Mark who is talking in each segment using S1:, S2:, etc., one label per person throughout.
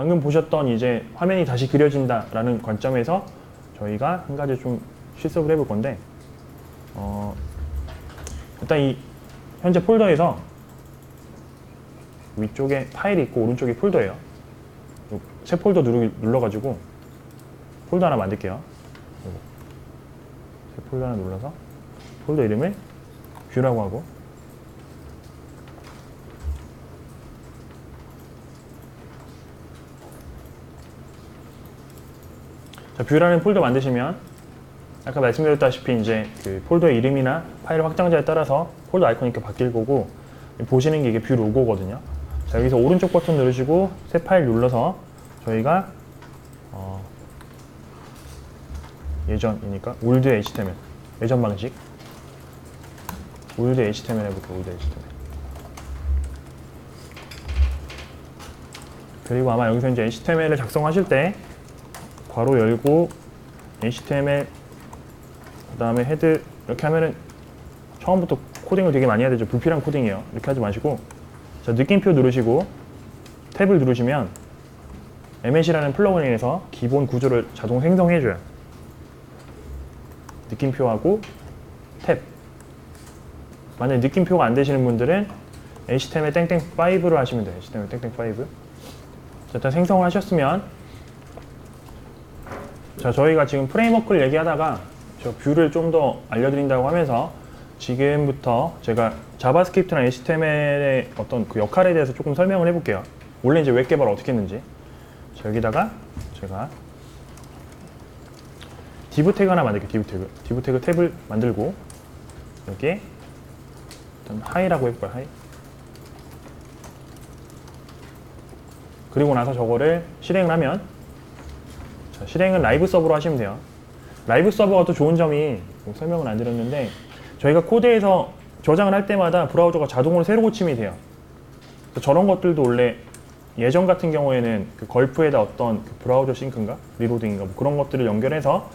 S1: 방금 보셨던 이제 화면이 다시 그려진다라는 관점에서 저희가 한 가지 좀 실습을 해볼 건데, 일단 이 현재 폴더에서 위쪽에 파일이 있고 오른쪽에 폴더예요. 새 폴더 눌러가지고 폴더 하나 만들게요. 새 폴더 하나 눌러서 폴더 이름을 뷰라고 하고, 자, 뷰라는 폴더 만드시면 아까 말씀드렸다시피 이제 그 폴더의 이름이나 파일 확장자에 따라서 폴더 아이콘이 이렇게 바뀔 거고, 보시는 게 이게 뷰 로고거든요. 자, 여기서 오른쪽 버튼 누르시고 새 파일 눌러서 저희가 예전이니까 올드 HTML, 예전 방식 올드 HTML 해볼게요. 올드 HTML. 그리고 아마 여기서 이제 HTML을 작성하실 때 괄호 열고 HTML 그 다음에 헤드 이렇게 하면은 처음부터 코딩을 되게 많이 해야 되죠. 불필요한 코딩이에요. 이렇게 하지 마시고, 자, 느낌표 누르시고 탭을 누르시면 MS이라는 플러그인에서 기본 구조를 자동 생성해줘요. 느낌표하고 탭. 만약에 느낌표가 안 되시는 분들은 HTML 땡땡5로 하시면 돼요. HTML 땡땡5. 자, 일단 생성을 하셨으면, 자, 저희가 지금 프레임워크를 얘기하다가 저 뷰를 좀 더 알려드린다고 하면서 지금부터 제가 자바스크립트나 HTML의 어떤 그 역할에 대해서 조금 설명을 해볼게요. 원래 이제 웹 개발을 어떻게 했는지. 자, 여기다가 제가 div 태그 하나 만들게요. div 태그 탭을 만들고 여기에 일단 hi라고 해볼까요? hi. 그리고 나서 저거를 실행을 하면, 자, 실행은 라이브 서버로 하시면 돼요. 라이브 서버가 또 좋은 점이, 설명을 안 드렸는데, 저희가 코드에서 저장을 할 때마다 브라우저가 자동으로 새로 고침이 돼요. 저런 것들도 원래 예전 같은 경우에는 그 걸프에다 어떤 그 브라우저 싱크인가 리로딩인가 뭐 그런 것들을 연결해서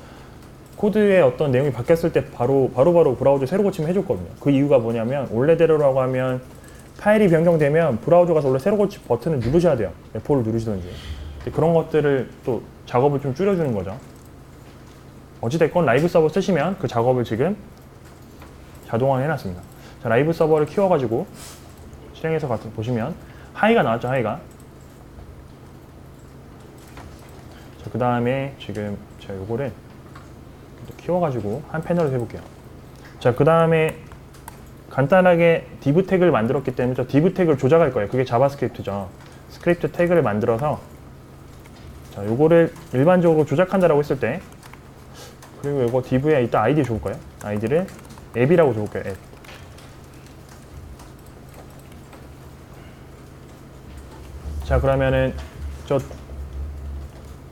S1: 코드의 어떤 내용이 바뀌었을 때 바로 브라우저 새로 고침을 해줬거든요. 그 이유가 뭐냐면, 원래대로라고 하면 파일이 변경되면 브라우저 가서 원래 새로 고침 버튼을 누르셔야 돼요. F4를 누르시든지. 그런 것들을 또 작업을 좀 줄여주는 거죠. 어찌됐건 라이브 서버 쓰시면 그 작업을 지금 자동화 해놨습니다. 자, 라이브 서버를 키워가지고 실행해서 같은 보시면 하이가 나왔죠. 하이가. 자, 그 다음에 지금 제가 요거를 키워가지고 한 패널을 해볼게요. 자, 그 다음에 간단하게 div 태그를 만들었기 때문에 저 div 태그를 조작할 거예요. 그게 자바스크립트죠. 스크립트 태그를 만들어서, 자, 요거를 일반적으로 조작한다라고 했을 때, 그리고 이거 div에 이따 아이디 줘볼까요? 아이디를 앱이라고 줘볼게요. 앱. 자, 그러면은 저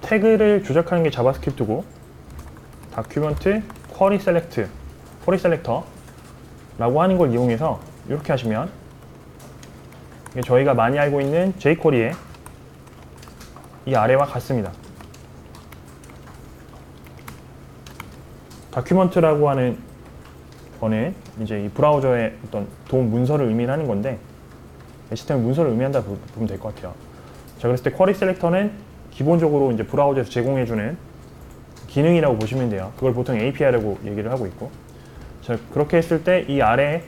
S1: 태그를 조작하는 게 자바스크립트고, 다큐멘트 쿼리 셀렉터 라고 하는 걸 이용해서 이렇게 하시면 이게 저희가 많이 알고 있는 jQuery의 이 아래와 같습니다. 다큐멘트라고 하는 거는 이제 이 브라우저의 어떤 도움 문서를 의미하는 건데, HTML 문서를 의미한다 보면 될 것 같아요. 자, 그랬을 때 쿼리 셀렉터는 기본적으로 이제 브라우저에서 제공해주는 기능이라고 보시면 돼요. 그걸 보통 API라고 얘기를 하고 있고, 자, 그렇게 했을 때 이 아래와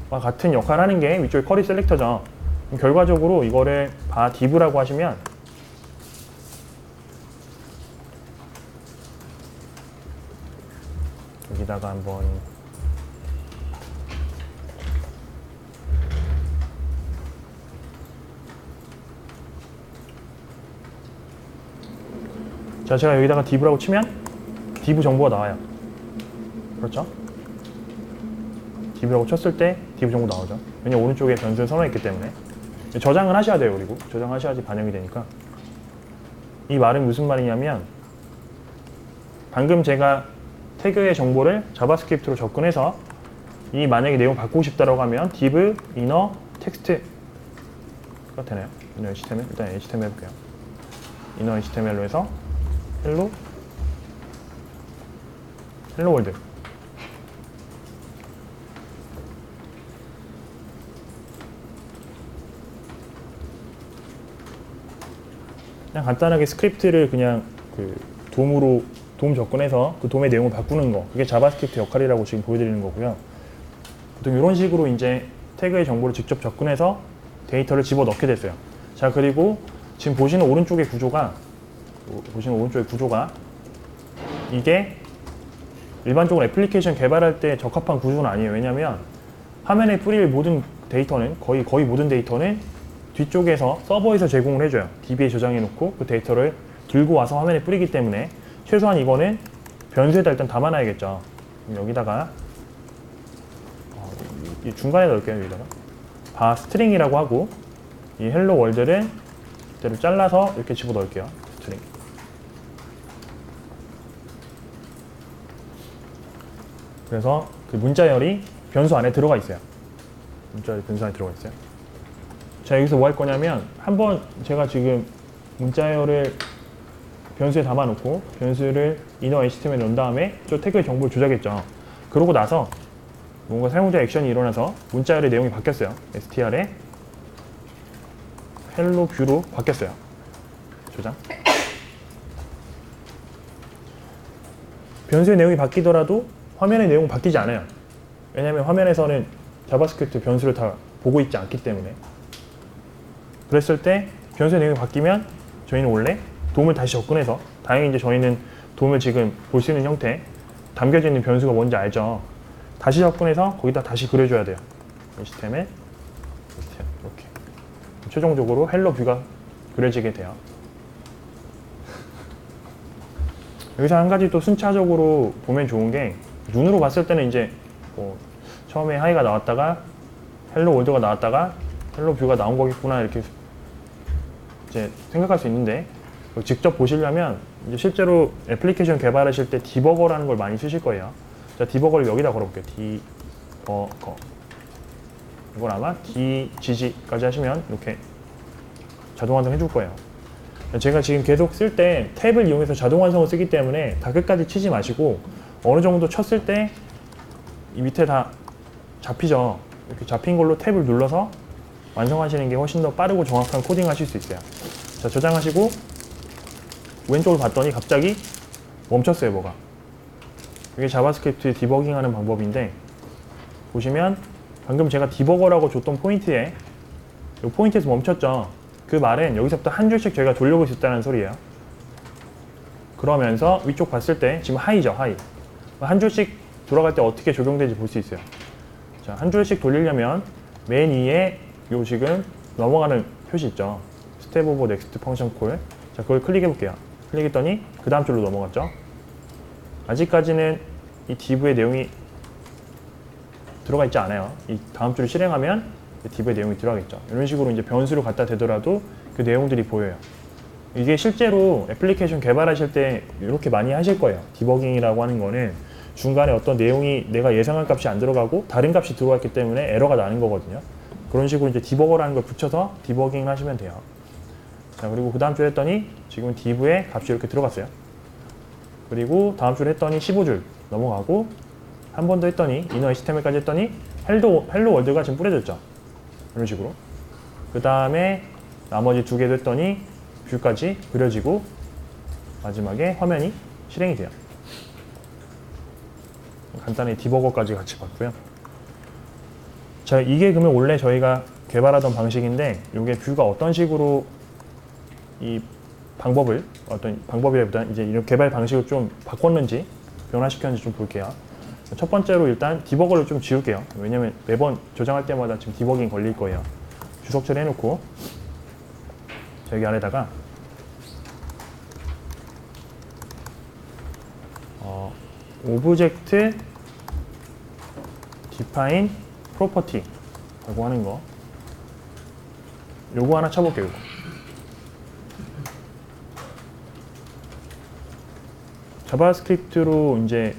S1: 같은 역할을 하는 게 위쪽에 쿼리 셀렉터죠. 그럼 결과적으로 이거를 div라고 하시면, 여기다가 한번 자, 제가 여기다가 div라고 치면 div 정보가 나와요. 그렇죠? div라고 쳤을 때 div 정보 나오죠. 왜냐면 오른쪽에 변수를 선언했기 때문에. 저장을 하셔야 돼요. 그리고 저장하셔야지 반영이 되니까. 이 말은 무슨 말이냐면, 방금 제가 태그의 정보를 자바스크립트로 접근해서 이 만약에 내용 바꾸고 싶다라고 하면 div inner text가 되나요? inner HTML? 일단 HTML 해볼게요. inner HTML로 해서 hello world. 그냥 간단하게 스크립트를 그냥 그 도움 접근해서 그 도움의 내용을 바꾸는 거, 그게 자바스크립트 역할이라고 지금 보여드리는 거고요. 보통 이런 식으로 이제 태그의 정보를 직접 접근해서 데이터를 집어넣게 됐어요. 자, 그리고 지금 보시는 오른쪽의 구조가 이게 일반적으로 애플리케이션 개발할 때 적합한 구조는 아니에요. 왜냐하면 화면에 뿌릴 모든 데이터는 거의 모든 데이터는 뒤쪽에서 서버에서 제공을 해줘요. DB에 저장해 놓고 그 데이터를 들고 와서 화면에 뿌리기 때문에 최소한 이거는 변수에다 일단 담아놔야겠죠. 여기다가 이 중간에 넣을게요. 여기다가 스트링이라고 하고 이 헬로 월드를 그대로 잘라서 이렇게 집어넣을게요. 스트링. 그래서 그 문자열이 변수 안에 들어가 있어요. 문자열이 변수 안에 들어가 있어요. 자, 여기서 뭐 할 거냐면 한번 제가 지금 문자열을 변수에 담아놓고 변수를 inner HTML에 넣은 다음에 저 태그의 정보를 조작했죠. 그러고 나서 뭔가 사용자 액션이 일어나서 문자열의 내용이 바뀌었어요. str에 헬로 뷰로 바뀌었어요. 조작. 변수의 내용이 바뀌더라도 화면의 내용은 바뀌지 않아요. 왜냐하면 화면에서는 자바스크립트 변수를 다 보고 있지 않기 때문에. 그랬을 때 변수의 내용이 바뀌면 저희는 원래 도움을 다시 접근해서, 다행히 이제 저희는 도움을 지금 볼 수 있는 형태, 담겨져 있는 변수가 뭔지 알죠. 다시 접근해서 거기다 다시 그려줘야 돼요. HTML 이렇게 최종적으로 헬로 뷰가 그려지게 돼요. 여기서 한 가지 또 순차적으로 보면 좋은 게, 눈으로 봤을 때는 이제 처음에 하이가 나왔다가 헬로 월드가 나왔다가 헬로 뷰가 나온 거겠구나 이렇게 이제 생각할 수 있는데, 직접 보시려면 이제 실제로 애플리케이션 개발하실 때 디버거라는 걸 많이 쓰실 거예요. 자, 디버거를 여기다 걸어볼게요. 디버거. 이걸 아마 DGG까지 하시면 이렇게 자동 완성해 줄 거예요. 제가 지금 계속 쓸 때 탭을 이용해서 자동 완성을 쓰기 때문에 다 끝까지 치지 마시고 어느 정도 쳤을 때 이 밑에 다 잡히죠. 이렇게 잡힌 걸로 탭을 눌러서 완성하시는 게 훨씬 더 빠르고 정확한 코딩 하실 수 있어요. 자, 저장하시고 왼쪽을 봤더니 갑자기 멈췄어요, 뭐가. 이게 자바스크립트 디버깅 하는 방법인데, 보시면 방금 제가 디버거라고 줬던 포인트에 이 포인트에서 멈췄죠. 그 말은 여기서부터 한 줄씩 저희가 돌려볼 수 있다는 소리예요. 그러면서 위쪽 봤을 때 지금 하이죠, 하이. 한 줄씩 돌아갈 때 어떻게 적용되는지 볼 수 있어요. 자, 한 줄씩 돌리려면 맨 위에 요 지금 넘어가는 표시 있죠. 스텝 오버 넥스트 펑션 콜. 자, 그걸 클릭해 볼게요. 클릭했더니 그 다음 줄로 넘어갔죠. 아직까지는 이 div의 내용이 들어가 있지 않아요. 이 다음 줄을 실행하면 div의 내용이 들어가겠죠. 이런 식으로 이제 변수를 갖다 대더라도 그 내용들이 보여요. 이게 실제로 애플리케이션 개발하실 때 이렇게 많이 하실 거예요. 디버깅이라고 하는 거는 중간에 어떤 내용이 내가 예상한 값이 안 들어가고 다른 값이 들어왔기 때문에 에러가 나는 거거든요. 그런 식으로 이제 디버거라는 걸 붙여서 디버깅을 하시면 돼요. 자, 그리고 그 다음 줄 했더니 지금 div의 값이 이렇게 들어갔어요. 그리고 다음 줄 했더니 15줄 넘어가고 한 번 더 했더니 inner HTML까지 했더니 헬로 월드가 지금 뿌려졌죠. 이런 식으로. 그 다음에 나머지 두 개도 했더니 뷰까지 그려지고 마지막에 화면이 실행이 돼요. 간단히 디버거까지 같이 봤고요. 자, 이게 그러면 원래 저희가 개발하던 방식인데, 이게 뷰가 어떤 식으로 이 방법을, 어떤 방법이라기보다 이제 이런 개발 방식을 좀 바꿨는지, 변화시켰는지 좀 볼게요. 첫 번째로 일단 디버거를 좀 지울게요. 왜냐면 매번 저장할 때마다 지금 디버깅 걸릴 거예요. 주석 처리해놓고, 자, 여기 안에다가 오브젝트 define property 라고 하는 거, 요거 하나 쳐볼게요. 요거. 자바스크립트로 이제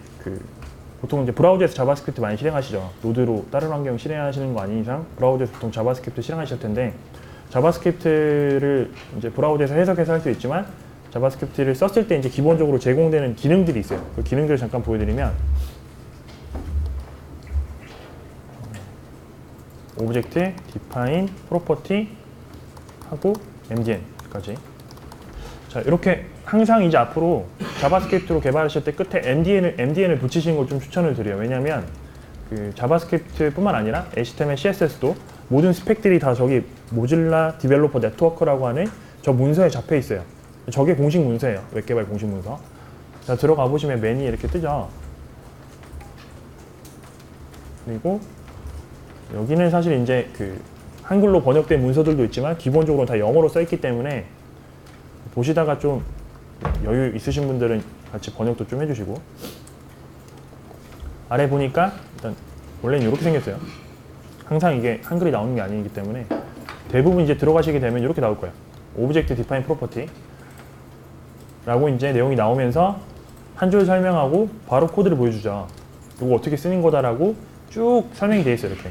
S1: 보통 이제 브라우저에서 자바스크립트 많이 실행하시죠. 노드로 다른 환경 실행하시는 거 아닌 이상 브라우저에서 보통 자바스크립트 실행하실 텐데, 자바스크립트를 이제 브라우저에서 해석해서 할 수 있지만 자바스크립트를 썼을 때 이제 기본적으로 제공되는 기능들이 있어요. 그 기능들을 잠깐 보여드리면, 오브젝트, define, property 하고 mdn까지. 자, 이렇게 항상 이제 앞으로 자바스크립트로 개발하실 때 끝에 MDN을 붙이시는 걸 좀 추천을 드려요. 왜냐하면 그 자바스크립트뿐만 아니라 HTML, CSS도 모든 스펙들이 다 저기 모질라 디벨로퍼 네트워크라고 하는 저 문서에 잡혀 있어요. 저게 공식 문서예요. 웹개발 공식 문서. 자, 들어가 보시면 메뉴 이렇게 뜨죠. 그리고 여기는 사실 이제 그 한글로 번역된 문서들도 있지만 기본적으로 다 영어로 써 있기 때문에 보시다가 좀 여유 있으신 분들은 같이 번역도 좀 해주시고, 아래 보니까 일단 원래는 이렇게 생겼어요. 항상 이게 한글이 나오는 게 아니기 때문에 대부분 이제 들어가시게 되면 이렇게 나올 거예요. Object Define Property 라고 이제 내용이 나오면서 한 줄 설명하고 바로 코드를 보여주죠. 이거 어떻게 쓰는 거다라고 쭉 설명이 돼 있어요. 이렇게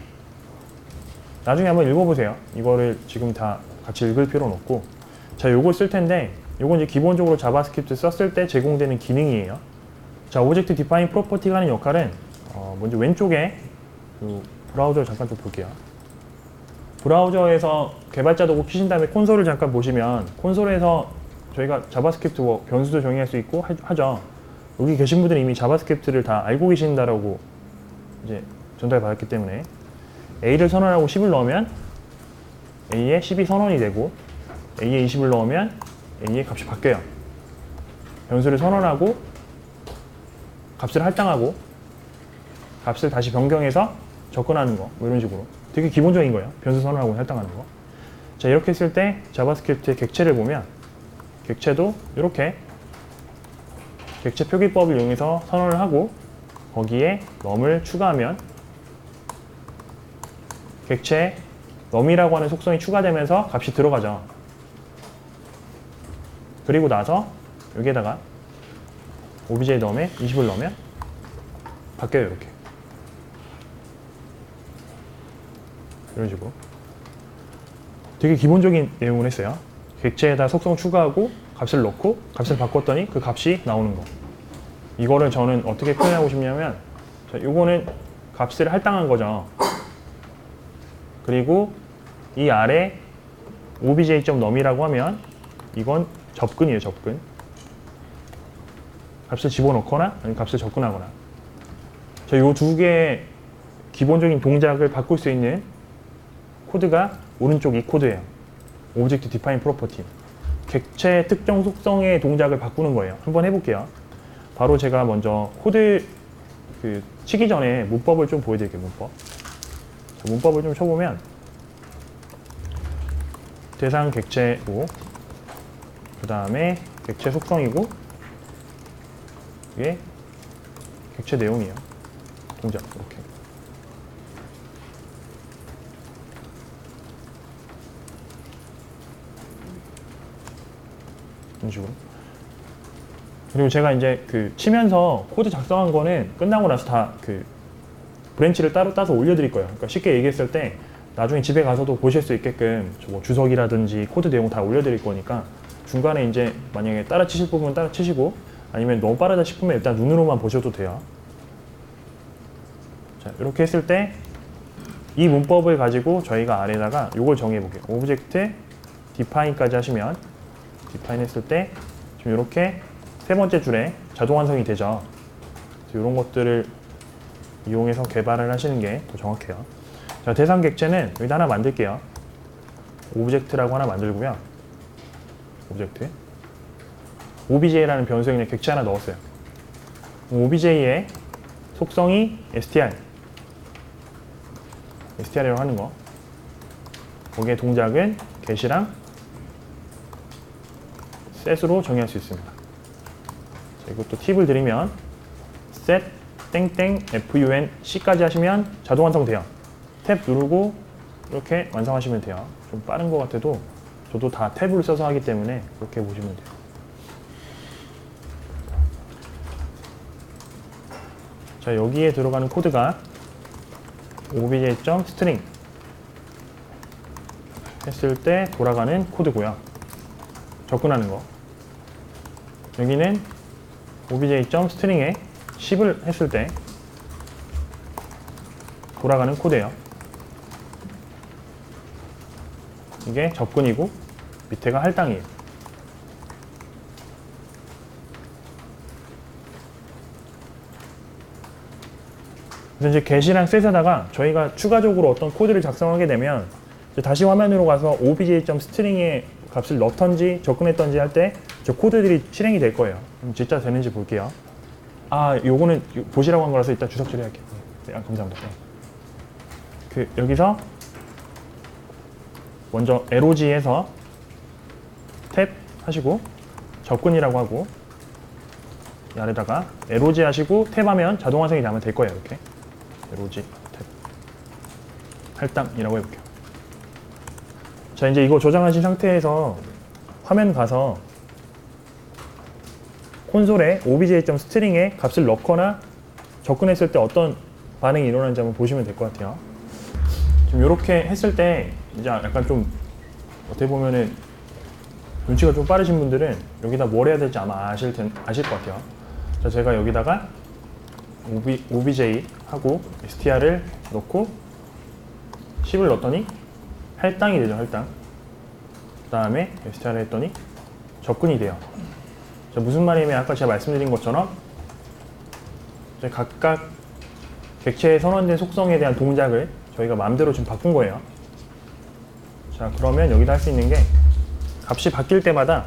S1: 나중에 한번 읽어보세요. 이거를 지금 다 같이 읽을 필요는 없고, 자, 요걸 쓸 텐데 요건 이제 기본적으로 자바스크립트 썼을 때 제공되는 기능이에요. 자, Object Define Property가 하는 역할은 먼저 왼쪽에 그 브라우저를 잠깐 좀 볼게요. 브라우저에서 개발자 도구 키신 다음에 콘솔을 잠깐 보시면 콘솔에서 저희가 자바스크립트 변수도 정의할 수 있고 하죠. 여기 계신 분들은 이미 자바스크립트를 다 알고 계신다라고 이제 전달 받았기 때문에 A를 선언하고 10을 넣으면 A에 10이 선언이 되고 A에 20을 넣으면 A의 값이 바뀌어요. 변수를 선언하고 값을 할당하고 값을 다시 변경해서 접근하는 거, 뭐 이런 식으로 되게 기본적인 거예요. 변수 선언하고 할당하는 거. 자, 이렇게 했을 때 자바스크립트의 객체를 보면 객체도 이렇게 객체 표기법을 이용해서 선언을 하고 거기에 num을 추가하면 객체에 num이라고 하는 속성이 추가되면서 값이 들어가죠. 그리고 나서 여기에다가 obj num에 20을 넣으면 바뀌어요. 이렇게 이런 식으로 되게 기본적인 내용을 했어요. 객체에다 속성 추가하고 값을 넣고 값을 바꿨더니 그 값이 나오는 거. 이거를 저는 어떻게 표현하고 싶냐면, 자, 요거는 값을 할당한 거죠. 그리고 이 아래 obj.num이라고 하면 이건 접근이에요. 접근. 값을 집어넣거나 아니면 값을 접근하거나. 자, 요 두 개의 기본적인 동작을 바꿀 수 있는 코드가 오른쪽 이 코드예요. Object Define Property. 객체 특정 속성의 동작을 바꾸는 거예요. 한번 해볼게요. 바로 제가 먼저 코드 치기 전에 문법을 좀 보여드릴게요. 문법. 자, 문법을 좀 쳐보면 대상 객체고 그 다음에 객체 속성이고 이게 객체 내용이에요. 동작 이렇게. 이런 식으로. 그리고 제가 이제 치면서 코드 작성한 거는 끝나고 나서 다 브랜치를 따로 따서 올려드릴 거예요. 그러니까 쉽게 얘기했을 때 나중에 집에 가서도 보실 수 있게끔 뭐 주석이라든지 코드 내용 다 올려드릴 거니까 중간에 이제 만약에 따라 치실 부분은 따라 치시고 아니면 너무 빠르다 싶으면 일단 눈으로만 보셔도 돼요. 자, 이렇게 했을 때 이 문법을 가지고 저희가 아래다가 이걸 정해 볼게요. 오브젝트 디파인까지 하시면 디파인 했을 때 지금 이렇게 세 번째 줄에 자동 완성이 되죠. 이런 것들을 이용해서 개발을 하시는 게 더 정확해요. 자, 대상 객체는 여기다 하나 만들게요. 오브젝트라고 하나 만들고요. 오브젝트. obj라는 변수에 그냥 객체 하나 넣었어요. obj의 속성이 str이라고 하는 거. 거기에 동작은 get이랑 set으로 정의할 수 있습니다. 자, 이것도 팁을 드리면 set 땡땡 func까지 하시면 자동 완성돼요. 탭 누르고 이렇게 완성하시면 돼요. 좀 빠른 것 같아도 저도 다 탭을 써서 하기 때문에 그렇게 보시면 돼요. 자, 여기에 들어가는 코드가 obj.string 했을 때 돌아가는 코드고요. 접근하는 거. 여기는 obj.string에 10을 했을 때 돌아가는 코드예요. 이게 접근이고 밑에가 할당이에요. 그래서 이제 get이랑 set에다가 저희가 추가적으로 어떤 코드를 작성하게 되면 이제 다시 화면으로 가서 obj.string의 값을 넣던지 접근했던지 할 때 저 코드들이 실행이 될 거예요. 그럼 진짜 되는지 볼게요. 아, 요거는 보시라고 한 거라서 이따 주석 처리할게요. 네, 감사합니다. 여기서 먼저 LOG에서 탭 하시고 접근이라고 하고 이 아래다가 LOG 하시고 탭 하면 자동 화성이 나면 될 거예요. 이렇게 LOG 탭 할당이라고 해볼게요. 자, 이제 이거 저장하신 상태에서 화면 가서 콘솔에 obj.string에 값을 넣거나 접근했을 때 어떤 반응이 일어나는지 한번 보시면 될 것 같아요. 지금 이렇게 했을 때 이제 약간 좀 어떻게 보면은 눈치가 좀 빠르신 분들은 여기다 뭘 해야 될지 아마 아실 것 같아요. 자, 제가 여기다가 obj 하고 str을 넣고 10을 넣었더니 할당이 되죠. 할당. 그 다음에 str를 했더니 접근이 돼요. 자, 무슨 말이냐면 아까 제가 말씀드린 것처럼 이제 각각 객체에 선언된 속성에 대한 동작을 저희가 마음대로 좀 바꾼 거예요. 자, 그러면 여기다 할 수 있는 게 값이 바뀔 때마다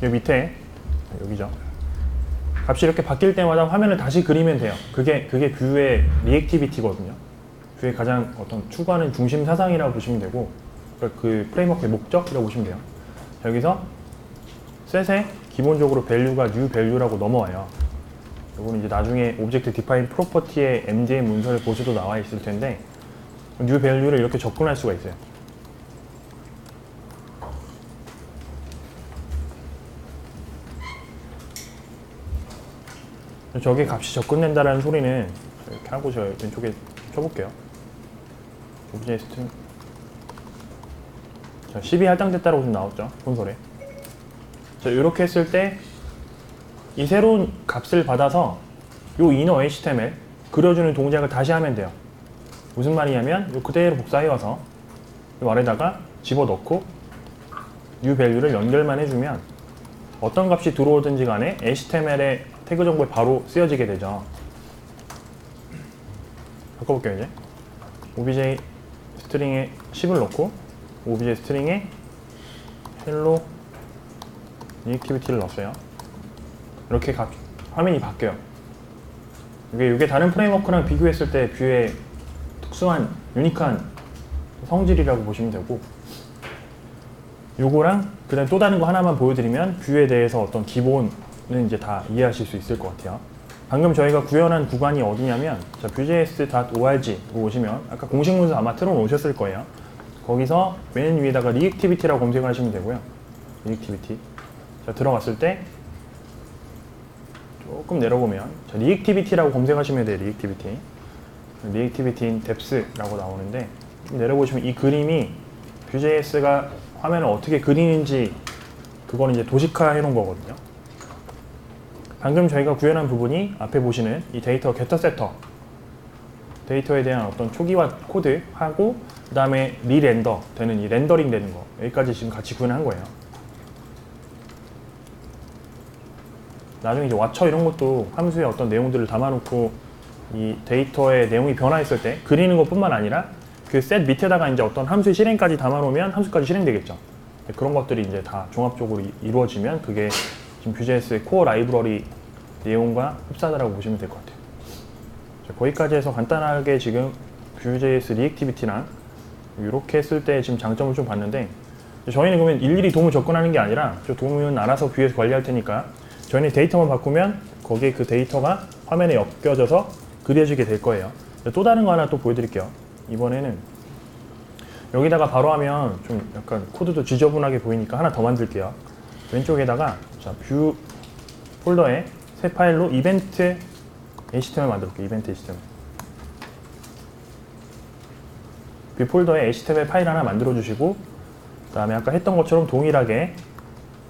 S1: 여기 밑에 여기죠. 값이 이렇게 바뀔 때마다 화면을 다시 그리면 돼요. 그게 뷰의 리액티비티거든요. 뷰의 가장 어떤 추구하는 중심 사상이라고 보시면 되고 그 프레임워크의 목적이라고 보시면 돼요. 여기서 set에 기본적으로 value가 new value라고 넘어와요. 이거는 이제 나중에 Object Define Property의 MDM 문서를 보셔도 나와 있을 텐데 new value를 이렇게 접근할 수가 있어요. 저게 값이 접근된다는 소리는 이렇게 하고 저 왼쪽에 쳐볼게요. Object String 12 할당됐다라고 좀 나왔죠, 콘솔에. 자, 이렇게 했을 때 이 새로운 값을 받아서 이 inner HTML 그려주는 동작을 다시 하면 돼요. 무슨 말이냐면 이 그대로 복사해와서 이 아래다가 집어넣고 new value를 연결만 해주면 어떤 값이 들어오든지 간에 HTML의 태그 정보에 바로 쓰여지게 되죠. 바꿔볼게요. 이제 obj 스트링에 10을 넣고 obj 스트링에 hello reactivity를 넣었어요. 이렇게 화면이 바뀌어요. 이게 다른 프레임워크랑 비교했을 때 뷰의 특수한 유니크한 성질이라고 보시면 되고, 요거랑 그다음 또 다른 거 하나만 보여드리면 뷰에 대해서 어떤 기본은 이제 다 이해하실 수 있을 것 같아요. 방금 저희가 구현한 구간이 어디냐면 vue.js.org 오시면 아까 공식 문서 아마 틀어놓으셨을 거예요. 거기서 맨 위에다가 reactivity라고 검색을 하시면 되고요. reactivity. 자, 들어갔을 때 조금 내려보면 reactivity라고 검색하시면 돼요. reactivity in depth라고 나오는데 내려보시면 이 그림이 Vue.js가 화면을 어떻게 그리는지 그거는 이제 도식화 해놓은 거거든요. 방금 저희가 구현한 부분이 앞에 보시는 이 데이터 getter setter 데이터에 대한 어떤 초기화 코드 하고 그 다음에 리렌더 되는 이 렌더링 되는 거 여기까지 지금 같이 구현한 거예요. 나중에 이제 왓처 이런 것도 함수에 어떤 내용들을 담아놓고 이 데이터의 내용이 변화했을 때 그리는 것뿐만 아니라 그 셋 밑에다가 이제 어떤 함수의 실행까지 담아놓으면 함수까지 실행되겠죠. 그런 것들이 이제 다 종합적으로 이루어지면 그게 지금 Vue.js의 코어 라이브러리 내용과 흡사하다고 보시면 될 것 같아요. 자, 거기까지 해서 간단하게 지금 Vue.js 리액티비티랑 이렇게 했을 때 지금 장점을 좀 봤는데 저희는 그러면 일일이 도움을 접근하는 게 아니라 저 도움은 알아서 뷰에서 관리할 테니까 저희는 데이터만 바꾸면 거기에 그 데이터가 화면에 엮여져서 그려지게 될 거예요. 또 다른 거 하나 또 보여드릴게요. 이번에는 여기다가 바로 하면 좀 약간 코드도 지저분하게 보이니까 하나 더 만들게요. 왼쪽에다가 자, 뷰 폴더에 새 파일로 이벤트 HTML 만들게요. 이벤트 HTML. 뷰 폴더에 HTML 파일 하나 만들어 주시고 그 다음에 아까 했던 것처럼 동일하게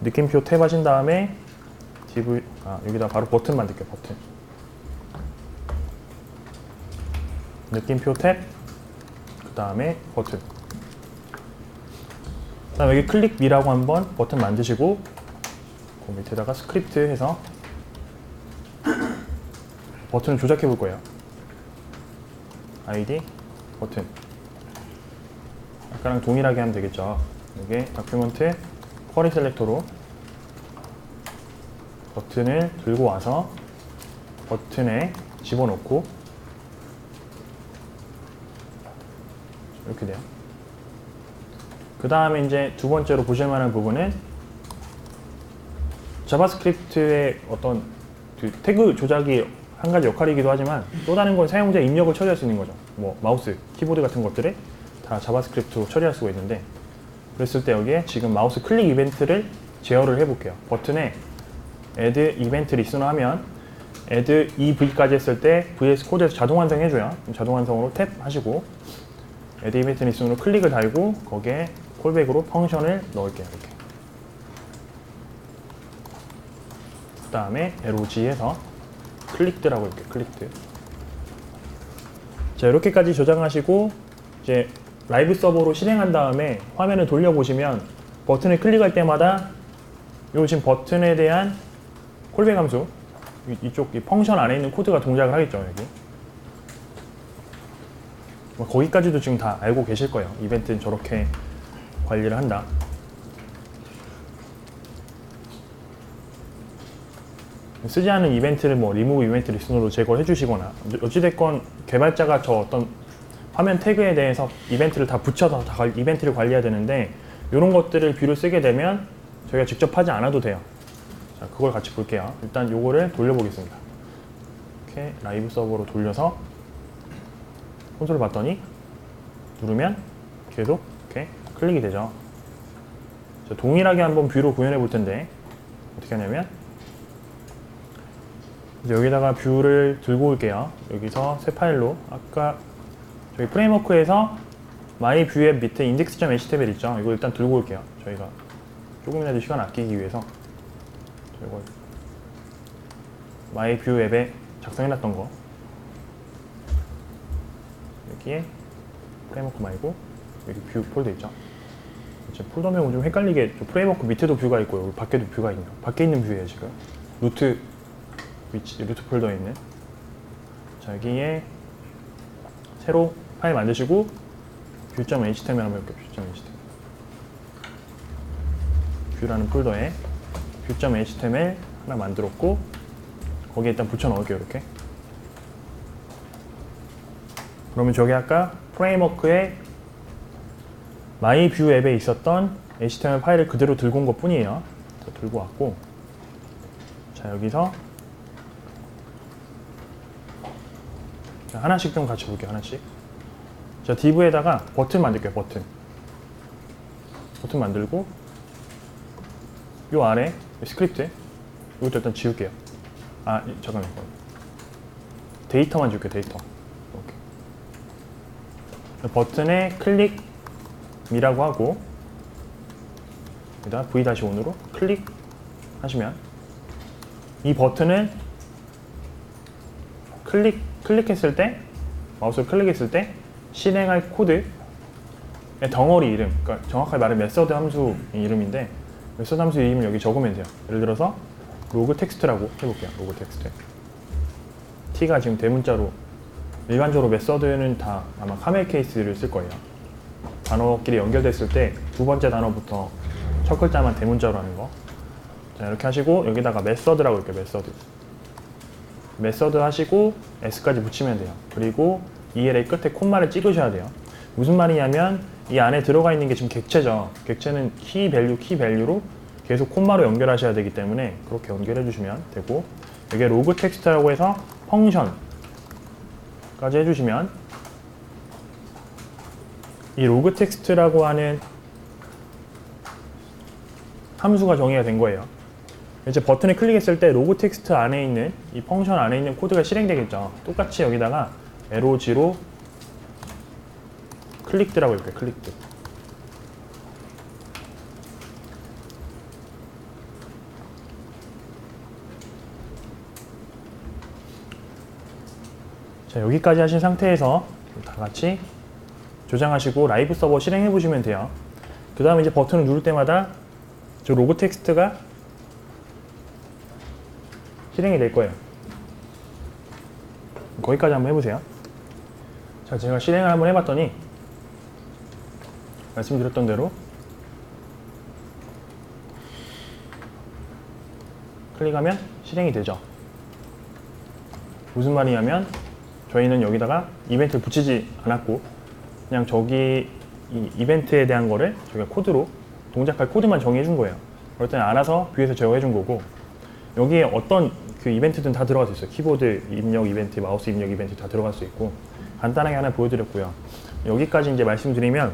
S1: 느낌표 탭 하신 다음에 여기다 바로 버튼 만들게요. 버튼. 느낌표 탭, 그 다음에 버튼. 그 다음에 여기 클릭 미라고 한번 버튼 만드시고 그 밑에다가 스크립트 해서 버튼을 조작해 볼 거예요. id 버튼. 아까랑 동일하게 하면 되겠죠. 여기 다큐멘트 쿼리 셀렉터로 버튼을 들고 와서 버튼에 집어넣고 이렇게 돼요. 그 다음에 이제 두 번째로 보실 만한 부분은 자바스크립트의 어떤 그 태그 조작이 한 가지 역할이기도 하지만 또 다른 건 사용자 입력을 처리할 수 있는 거죠. 뭐 마우스, 키보드 같은 것들을 다 자바스크립트로 처리할 수가 있는데, 그랬을 때 여기에 지금 마우스 클릭 이벤트를 제어를 해볼게요. 버튼에 add 이벤트 리스너 하면 add EV까지 했을 때 VS 코드에서 자동 완성해줘요. 자동 완성으로 탭 하시고 add 이벤트 리스너로 클릭을 달고 거기에 콜백으로 펑션을 넣을게요. 이렇게. 그 다음에 LOG에서 클릭드라고 이렇게 클릭드. 자, 이렇게까지 저장하시고 이제 라이브 서버로 실행한 다음에 화면을 돌려보시면 버튼을 클릭할 때마다 요 지금 버튼에 대한 콜백 함수, 이쪽 이 펑션 안에 있는 코드가 동작을 하겠죠. 여기 뭐 거기까지도 지금 다 알고 계실 거예요. 이벤트는 저렇게 관리를 한다. 쓰지 않은 이벤트를 뭐 리무브 이벤트 리스너로 제거를 해주시거나, 어찌됐건 개발자가 저 어떤 화면 태그에 대해서 이벤트를 다 붙여서 다 이벤트를 관리해야 되는데, 이런 것들을 뷰를 쓰게 되면 저희가 직접 하지 않아도 돼요. 자, 그걸 같이 볼게요. 일단 요거를 돌려보겠습니다. 이렇게 라이브 서버로 돌려서 콘솔을 봤더니 누르면 계속 이렇게 클릭이 되죠. 자, 동일하게 한번 뷰로 구현해 볼 텐데 어떻게 하냐면 이제 여기다가 뷰를 들고 올게요. 여기서 새 파일로 아까 저희 프레임워크에서 마이 뷰 앱 밑에 index.html 있죠. 이거 일단 들고 올게요. 저희가 조금이라도 시간 아끼기 위해서 이걸 마이 뷰 앱에 작성해놨던 거 여기에 프레임워크 말고 여기 뷰 폴더 있죠. 지금 폴더명은 좀 헷갈리게 프레임워크 밑에도 뷰가 있고 여기 밖에도 뷰가 있네요. 밖에 있는 뷰예요 지금. 루트 위치, 루트 폴더에 있는. 자, 여기에 새로 파일 만드시고 뷰.html 한번 해볼게요. 뷰.html 뷰라는 폴더에 뷰.html 하나 만들었고 거기에 일단 붙여 넣을게요. 이렇게. 그러면 저기 아까 프레임워크에 마이 뷰 앱에 있었던 HTML 파일을 그대로 들고 온 것 뿐이에요. 들고 왔고, 자, 여기서 자, 하나씩 좀 같이 볼게요. 하나씩. 자, div에다가 버튼 만들게요. 버튼 만들고 요 아래 스크립트 이것도 일단 지울게요. 아, 잠깐만요. 데이터만 지울게요. 데이터. 이렇게. 버튼에 클릭이라고 하고 여기다 v-1으로 클릭하시면 이 버튼을 클릭했을 때, 마우스를 클릭했을 때 실행할 코드의 덩어리 이름, 그러니까 정확하게 말하면 메서드 함수 이름인데, 메서드 함수 이름을 여기 적으면 돼요. 예를 들어서 로그 텍스트라고 해볼게요. 로그 텍스트. t가 지금 대문자로, 일반적으로 메서드는 다 아마 카멜 케이스를 쓸 거예요. 단어끼리 연결됐을 때 두 번째 단어부터 첫 글자만 대문자로 하는 거. 자, 이렇게 하시고 여기다가 메서드라고 이렇게 메서드 하시고 s까지 붙이면 돼요. 그리고 ELA 끝에 콤마를 찍으셔야 돼요. 무슨 말이냐면 이 안에 들어가 있는 게 지금 객체죠. 객체는 키 밸류로 계속 콤마로 연결하셔야 되기 때문에 그렇게 연결해 주시면 되고, 여기에 로그 텍스트라고 해서 펑션까지 해주시면 이 로그 텍스트라고 하는 함수가 정의가 된 거예요. 이제 버튼을 클릭했을 때 로그 텍스트 안에 있는 이 펑션 안에 있는 코드가 실행되겠죠. 똑같이 여기다가 LOG로 클릭드라고 이렇게 클릭드. 자, 여기까지 하신 상태에서 다 같이 저장하시고 라이브 서버 실행해 보시면 돼요. 그 다음에 이제 버튼을 누를 때마다 저 로그 텍스트가 실행이 될 거예요. 거기까지 한번 해보세요. 자, 자, 제가 실행을 한번 해봤더니 말씀드렸던 대로 클릭하면 실행이 되죠. 무슨 말이냐면 저희는 여기다가 이벤트를 붙이지 않았고 그냥 저기 이 이벤트에 대한 거를 저희가 코드로 동작할 코드만 정의해 준 거예요. 그랬더니 알아서 뷰에서 제어해 준 거고 여기에 어떤 그 이벤트든 다 들어갈 수 있어요. 키보드 입력 이벤트, 마우스 입력 이벤트 다 들어갈 수 있고 간단하게 하나 보여드렸고요. 여기까지 이제 말씀드리면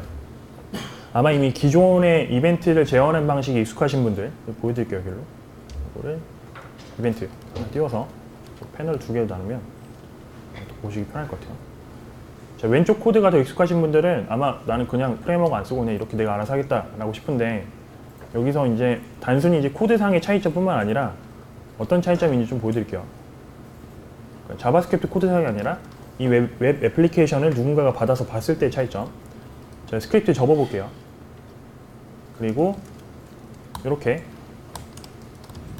S1: 아마 이미 기존의 이벤트를 제어하는 방식이 익숙하신 분들 보여드릴게요. 여기로 이거를 이벤트 하나 띄워서 패널 두 개를 나누면 보시기 편할 것 같아요. 자, 왼쪽 코드가 더 익숙하신 분들은 아마 나는 그냥 프레임워크 안 쓰고 그냥 이렇게 내가 알아서 하겠다라고 싶은데 여기서 이제 단순히 이제 코드상의 차이점뿐만 아니라 어떤 차이점인지 좀 보여드릴게요. 그러니까 자바스크립트 코드상이 아니라 이 웹 애플리케이션을 누군가가 받아서 봤을 때의 차이점. 제가 스크립트 접어볼게요. 그리고 이렇게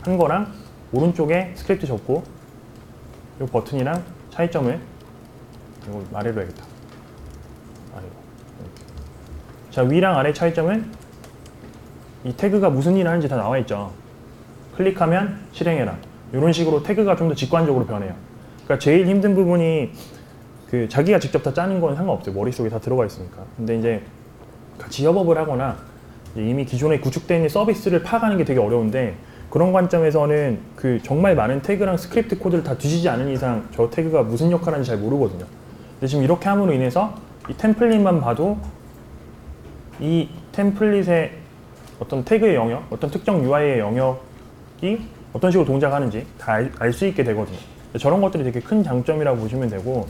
S1: 한 거랑 오른쪽에 스크립트 접고 이 버튼이랑 차이점을 이걸 아래로 해야겠다. 아래로. 이렇게. 자, 위랑 아래 차이점은 이 태그가 무슨 일을 하는지 다 나와 있죠. 클릭하면 실행해라. 이런 식으로 태그가 좀 더 직관적으로 변해요. 그러니까 제일 힘든 부분이 그 자기가 직접 다 짜는 건 상관없어요. 머릿속에 다 들어가 있으니까. 근데 이제 같이 협업을 하거나 이미 기존에 구축되어 있는 서비스를 파악하는 게 되게 어려운데 그런 관점에서는 그 정말 많은 태그랑 스크립트 코드를 다 뒤지지 않은 이상 저 태그가 무슨 역할을 하는지 잘 모르거든요. 근데 지금 이렇게 함으로 인해서 이 템플릿만 봐도 이 템플릿의 어떤 태그의 영역, 어떤 특정 UI의 영역이 어떤 식으로 동작하는지 다 알 수 있게 되거든요. 저런 것들이 되게 큰 장점이라고 보시면 되고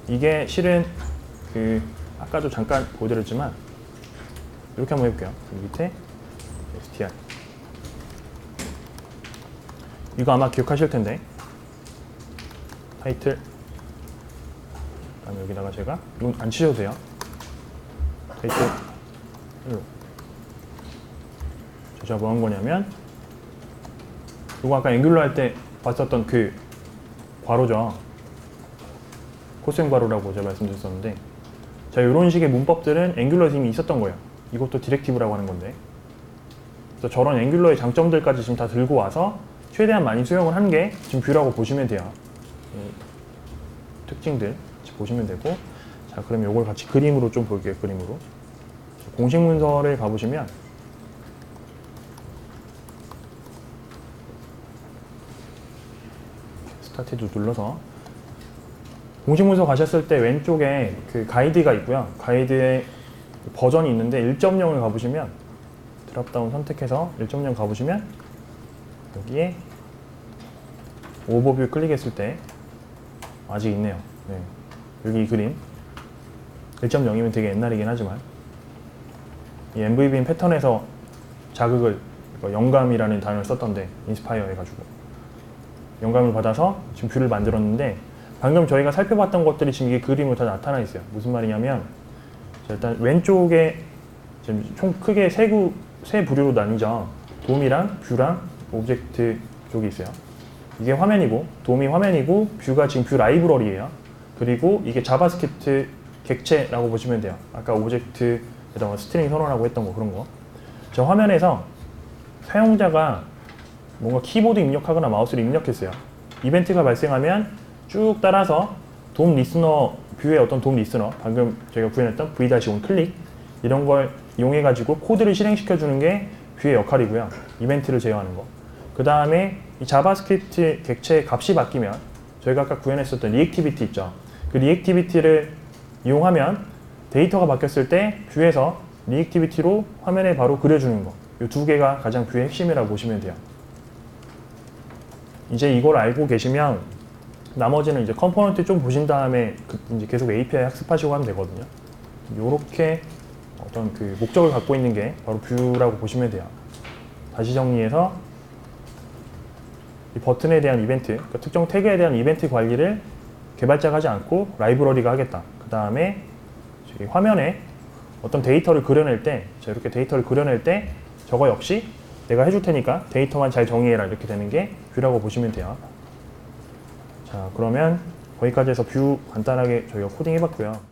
S1: 이게 실은 그 아까도 잠깐 보여드렸지만 이렇게 한번 해볼게요. 밑에 str 이거 아마 기억하실 텐데 타이틀 그다음에 여기다가 제가 이건 안 치셔도 돼요. 타이틀 일로 제가 뭐 한 거냐면 이거 아까 앵귤러 할 때 봤었던 그 괄호죠. 코스행 괄호라고 제가 말씀드렸었는데 자, 이런 식의 문법들은 앵귤러에 이미 있었던 거예요. 이것도 디렉티브라고 하는 건데 그래서 저런 앵귤러의 장점들까지 지금 다 들고 와서 최대한 많이 수용을 한 게 지금 뷰라고 보시면 돼요. 특징들 같이 보시면 되고 자, 그럼 이걸 같이 그림으로 좀 볼게요. 그림으로 공식 문서를 가보시면 스타트도 눌러서 공식 문서 가셨을 때 왼쪽에 그 가이드가 있고요. 가이드에 버전이 있는데 1.0을 가보시면 드랍다운 선택해서 1.0 가보시면 여기에 오버뷰 클릭했을 때 아직 있네요. 네. 여기 이 그림 1.0이면 되게 옛날이긴 하지만 이 MVVM 패턴에서 자극을 영감이라는 단어를 썼던데 인스파이어 해가지고 영감을 받아서 지금 뷰를 만들었는데 방금 저희가 살펴봤던 것들이 지금 이게 그림으로 다 나타나 있어요. 무슨 말이냐면 일단 왼쪽에 지금 총 크게 세 부류로 나뉘죠. 돔이랑 뷰랑 오브젝트 쪽이 있어요. 이게 화면이고 돔이 화면이고 뷰가 지금 뷰 라이브러리예요. 그리고 이게 자바스크립트 객체라고 보시면 돼요. 아까 오브젝트에다가 스트링 선언하고 했던 거 그런 거. 저 화면에서 사용자가 뭔가 키보드 입력하거나 마우스를 입력했어요. 이벤트가 발생하면 쭉 따라서 돔 리스너, 뷰의 어떤 돔 리스너, 방금 저희가 구현했던 v-on 클릭 이런 걸 이용해 가지고 코드를 실행시켜 주는 게 뷰의 역할이고요. 이벤트를 제어하는 거. 그 다음에 이 자바스크립트 객체의 값이 바뀌면 저희가 아까 구현했었던 리액티비티 있죠. 그 리액티비티를 이용하면 데이터가 바뀌었을 때 뷰에서 리액티비티로 화면에 바로 그려주는 거. 이 두 개가 가장 뷰의 핵심이라고 보시면 돼요. 이제 이걸 알고 계시면 나머지는 이제 컴포넌트 좀 보신 다음에 이제 계속 API 학습하시고 하면 되거든요. 요렇게 어떤 그 목적을 갖고 있는 게 바로 뷰라고 보시면 돼요. 다시 정리해서 이 버튼에 대한 이벤트, 그러니까 특정 태그에 대한 이벤트 관리를 개발자가 하지 않고 라이브러리가 하겠다. 그 다음에 화면에 어떤 데이터를 그려낼 때, 이렇게 데이터를 그려낼 때 저거 역시 내가 해줄 테니까 데이터만 잘 정의해라 이렇게 되는 게 뷰라고 보시면 돼요. 자, 그러면 거기까지 해서 뷰 간단하게 저희가 코딩 해봤고요.